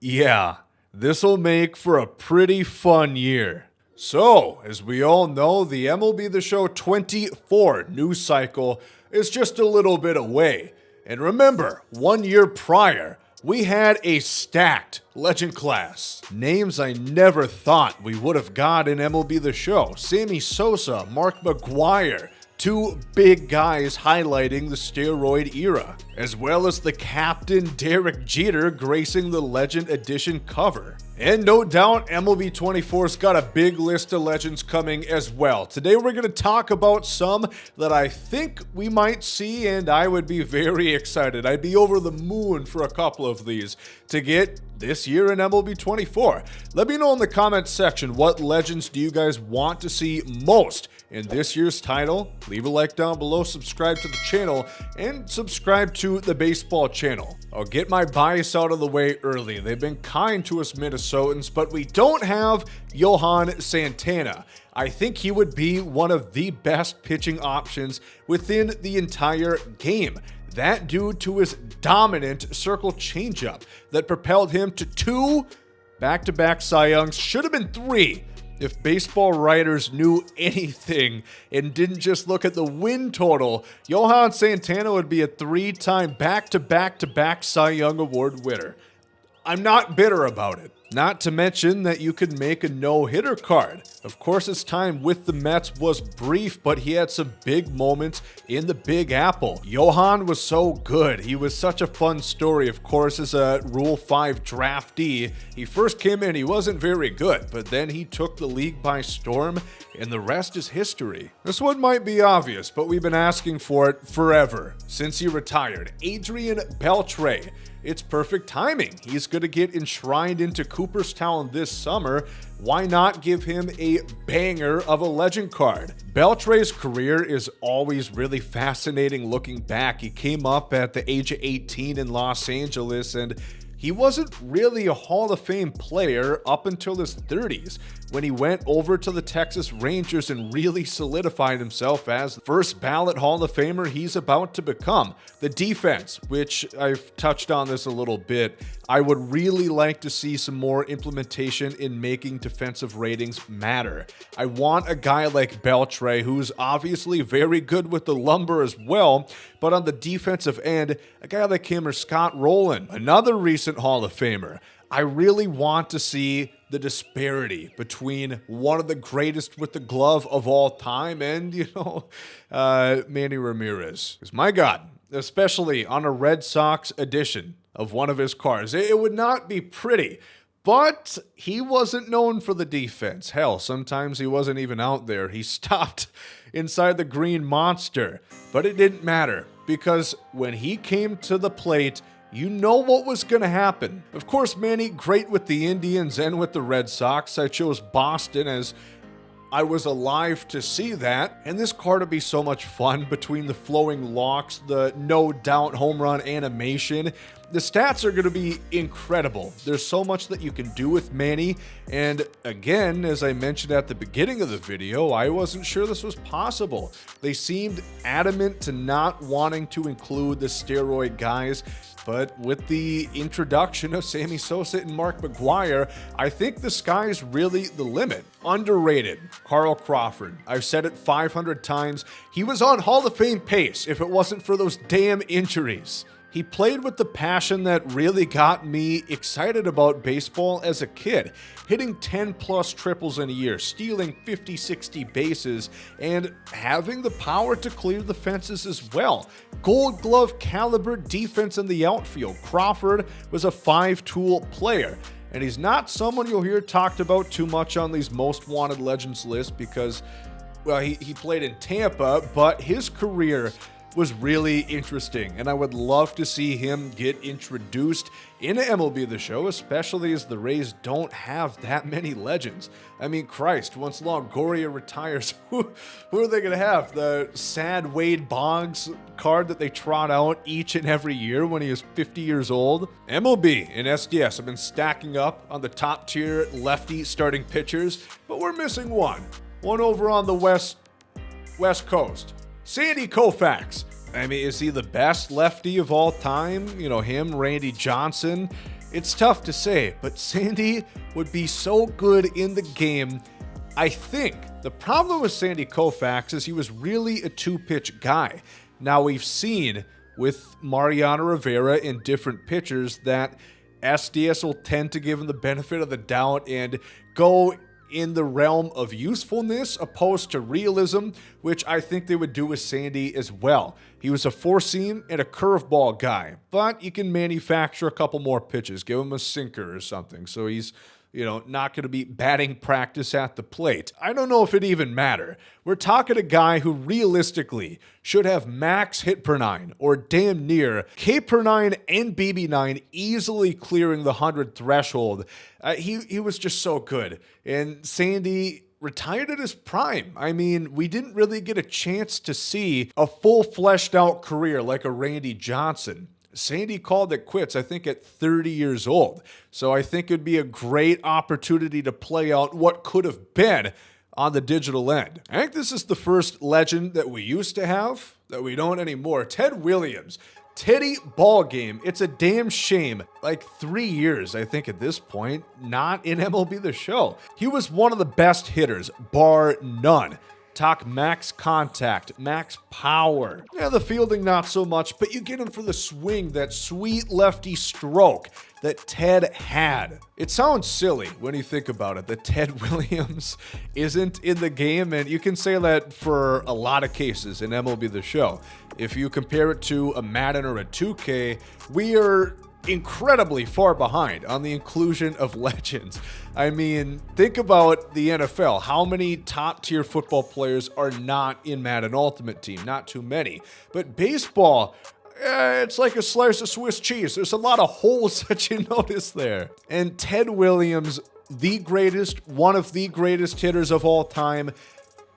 Yeah, this'll make for a pretty fun year. So, as we all know, the MLB The Show 24 news cycle is just a little bit away. And remember, 1 year prior, we had a stacked legend class. Names I never thought we would have got in MLB The Show. Sammy Sosa, Mark McGwire, two big guys highlighting the steroid era, as well as the captain Derek Jeter gracing the Legend Edition cover. And no doubt MLB 24's got a big list of legends coming as well. Today we're going to talk about some that I think we might see, and I would be very excited. I'd be over the moon for a couple of these to get this year in MLB 24. Let me know in the comments section, what legends do you guys want to see most in this year's title? Leave a like down below, subscribe to the channel, and subscribe to the baseball channel. I'll get my bias out of the way early. They've been kind to us Minnesotans, but we don't have Johan Santana. I think he would be one of the best pitching options within the entire game. That due to his dominant circle changeup that propelled him to 2 back-to-back Cy Youngs, should have been 3. If baseball writers knew anything and didn't just look at the win total, Johan Santana would be a 3-time back-to-back-to-back Cy Young Award winner. I'm not bitter about it. Not to mention that you could make a no-hitter card. Of course, his time with the Mets was brief, but he had some big moments in the Big Apple. Johan was so good. He was such a fun story. Of course, as a Rule 5 draftee, he first came in, he wasn't very good, but then he took the league by storm, and the rest is history. This one might be obvious, but we've been asking for it forever, since he retired. Adrian Beltre. It's perfect timing. He's going to get enshrined into Cooperstown this summer. Why not give him a banger of a legend card? Beltre's career is always really fascinating looking back. He came up at the age of 18 in Los Angeles, and he wasn't really a Hall of Fame player up until his 30s, when he went over to the Texas Rangers and really solidified himself as the first ballot Hall of Famer he's about to become. The defense, which I've touched on this a little bit, I would really like to see some more implementation in making defensive ratings matter. I want a guy like Beltre, who's obviously very good with the lumber as well, but on the defensive end, a guy like him or Scott Rowland, another recent Hall of Famer. I really want to see the disparity between one of the greatest with the glove of all time and, Manny Ramirez. Because my God, especially on a Red Sox edition of one of his cards, it would not be pretty. But he wasn't known for the defense. Hell, sometimes he wasn't even out there. He stopped inside the green monster. But it didn't matter, because when he came to the plate, you know what was going to happen. Of course, Manny, great with the Indians and with the Red Sox. I chose Boston as I was alive to see that. And this card would be so much fun between the flowing locks, the no doubt home run animation. The stats are going to be incredible. There's so much that you can do with Manny. And again, as I mentioned at the beginning of the video, I wasn't sure this was possible. They seemed adamant to not wanting to include the steroid guys. But with the introduction of Sammy Sosa and Mark McGwire, I think the sky's really the limit. Underrated, Carl Crawford. I've said it 500 times. He was on Hall of Fame pace if it wasn't for those damn injuries. He played with the passion that really got me excited about baseball as a kid, hitting 10+ triples in a year, stealing 50-60 bases, and having the power to clear the fences as well. Gold Glove caliber defense in the outfield. Crawford was a 5-tool player, and he's not someone you'll hear talked about too much on these most wanted legends lists because, well, he played in Tampa, but his career was really interesting, and I would love to see him get introduced in MLB The Show, especially as the Rays don't have that many legends. I mean, Christ, once Longoria retires, who are they going to have? The sad Wade Boggs card that they trot out each and every year when he is 50 years old? MLB and SDS have been stacking up on the top tier lefty starting pitchers, but we're missing one over on the West Coast. Sandy Koufax. I mean, is he the best lefty of all time? You know, him, Randy Johnson. It's tough to say, but Sandy would be so good in the game. I think the problem with Sandy Koufax is he was really a two-pitch guy. Now we've seen with Mariano Rivera and different pitchers that SDS will tend to give him the benefit of the doubt and go in the realm of usefulness opposed to realism, which I think they would do with Sandy as well. He was a four-seam and a curveball guy, but you can manufacture a couple more pitches, give him a sinker or something, so he's not going to be batting practice at the plate. I don't know if it even matter. We're talking a guy who realistically should have max hit per nine or damn near K per nine and BB nine easily clearing the 100 threshold. He was just so good. And Sandy retired at his prime. I mean, we didn't really get a chance to see a full fleshed out career like a Randy Johnson. Sandy called it quits, I think, at 30 years old. So I think it'd be a great opportunity to play out what could have been on the digital end. I think this is the first legend that we used to have that we don't anymore. Ted Williams. Teddy ball game. It's a damn shame. Like 3 years, I think, at this point, not in MLB The Show. He was one of the best hitters, bar none. Talk max contact, max power. Yeah, the fielding not so much, but you get him for the swing, that sweet lefty stroke that Ted had. It sounds silly when you think about it, that Ted Williams isn't in the game, and you can say that for a lot of cases in MLB The Show. If you compare it to a Madden or a 2K, we are incredibly far behind on the inclusion of legends. I mean, think about the NFL. How many top-tier football players are not in Madden Ultimate Team? Not too many. But baseball, it's like a slice of Swiss cheese. There's a lot of holes that you notice there. And Ted Williams, the greatest, one of the greatest hitters of all time,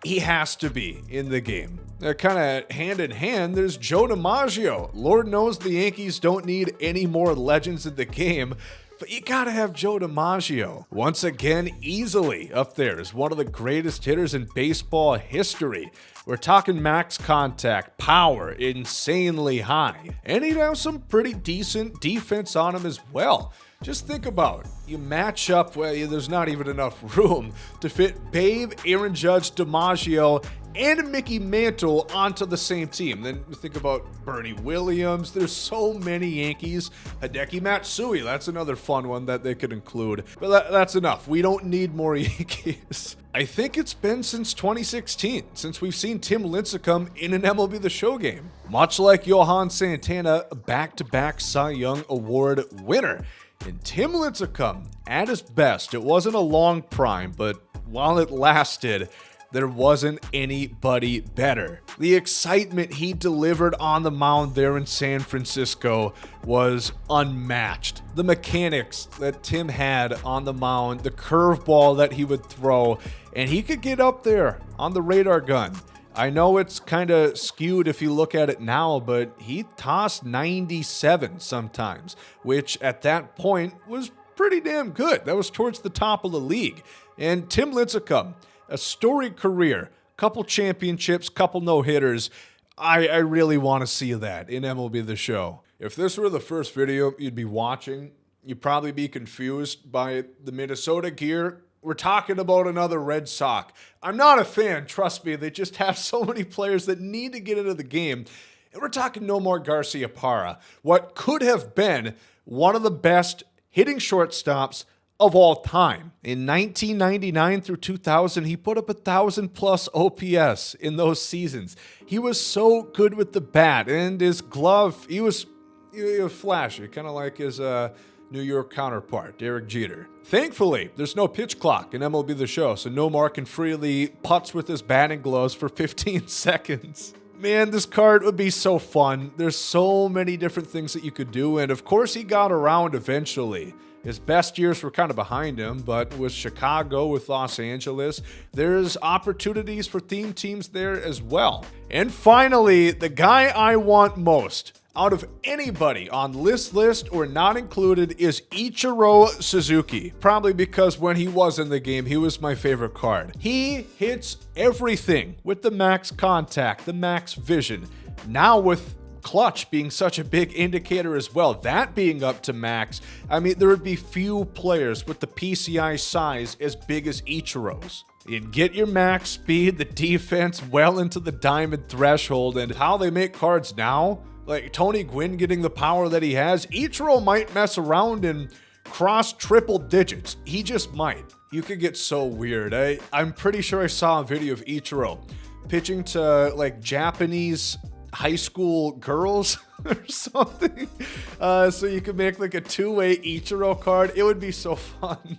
he has to be in the game. Kind of hand in hand, there's Joe DiMaggio. Lord knows the Yankees don't need any more legends in the game, but you gotta have Joe DiMaggio. Once again, easily up there as one of the greatest hitters in baseball history. We're talking max contact, power, insanely high. And he'd have some pretty decent defense on him as well. Just think about it. You match up where there's not even enough room to fit Babe, Aaron Judge, DiMaggio, and Mickey Mantle onto the same team. Then you think about Bernie Williams. There's so many Yankees. Hideki Matsui, that's another fun one that they could include. But that's enough. We don't need more Yankees. I think it's been since 2016 since we've seen Tim Lincecum in an MLB The Show game. Much like Johan Santana, a back-to-back Cy Young Award winner. And Tim Lincecum, at his best, it wasn't a long prime, but while it lasted, there wasn't anybody better. The excitement he delivered on the mound there in San Francisco was unmatched. The mechanics that Tim had on the mound, the curveball that he would throw, and he could get up there on the radar gun. I know it's kind of skewed if you look at it now, but he tossed 97 sometimes, which at that point was pretty damn good. That was towards the top of the league. And Tim Lincecum, a storied career, couple championships, couple no-hitters. I really want to see that in MLB The Show. If this were the first video you'd be watching, you'd probably be confused by the Minnesota gear. We're talking about another Red Sox. I'm not a fan, trust me. They just have so many players that need to get into the game. And we're talking Nomar Garciaparra, what could have been one of the best hitting shortstops of all time. In 1999 through 2000, he put up 1,000+ OPS in those seasons. He was so good with the bat, and his glove, he was flashy, kind of like his New York counterpart, Derek Jeter. Thankfully, there's no pitch clock in MLB The Show, so Nomar can freely putz with his batting gloves for 15 seconds. Man, this card would be so fun. There's so many different things that you could do, and of course he got around eventually. His best years were kind of behind him, but with Chicago, with Los Angeles, there's opportunities for theme teams there as well. And finally, the guy I want most out of anybody on this list or not included is Ichiro Suzuki. Probably because when he was in the game, he was my favorite card. He hits everything with the max contact, the max vision. Now with clutch being such a big indicator as well, that being up to max, I mean, there would be few players with the PCI size as big as Ichiro's. You'd get your max speed, the defense well into the diamond threshold, and how they make cards now, like Tony Gwynn getting the power that he has, Ichiro might mess around and cross triple digits. He just might. You could get so weird. I'm pretty sure I saw a video of Ichiro pitching to like Japanese high school girls or something. So you could make like a two-way Ichiro card. It would be so fun.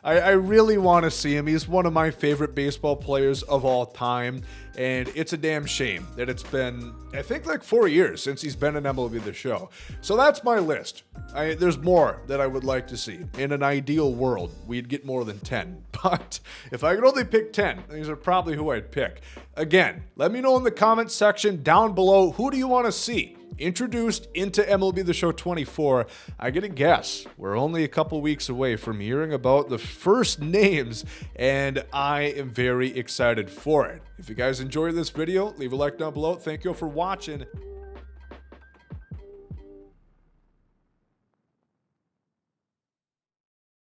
I really want to see him. He's one of my favorite baseball players of all time. And it's a damn shame that it's been, I think, like 4 years since he's been in MLB The Show. So that's my list. There's more that I would like to see. In an ideal world, we'd get more than 10. But if I could only pick 10, these are probably who I'd pick. Again, let me know in the comments section down below, who do you want to see introduced into MLB The Show 24? I get a guess. We're only a couple weeks away from hearing about the first names, and I am very excited for it. If you guys enjoyed this video, leave a like down below. Thank you all for watching.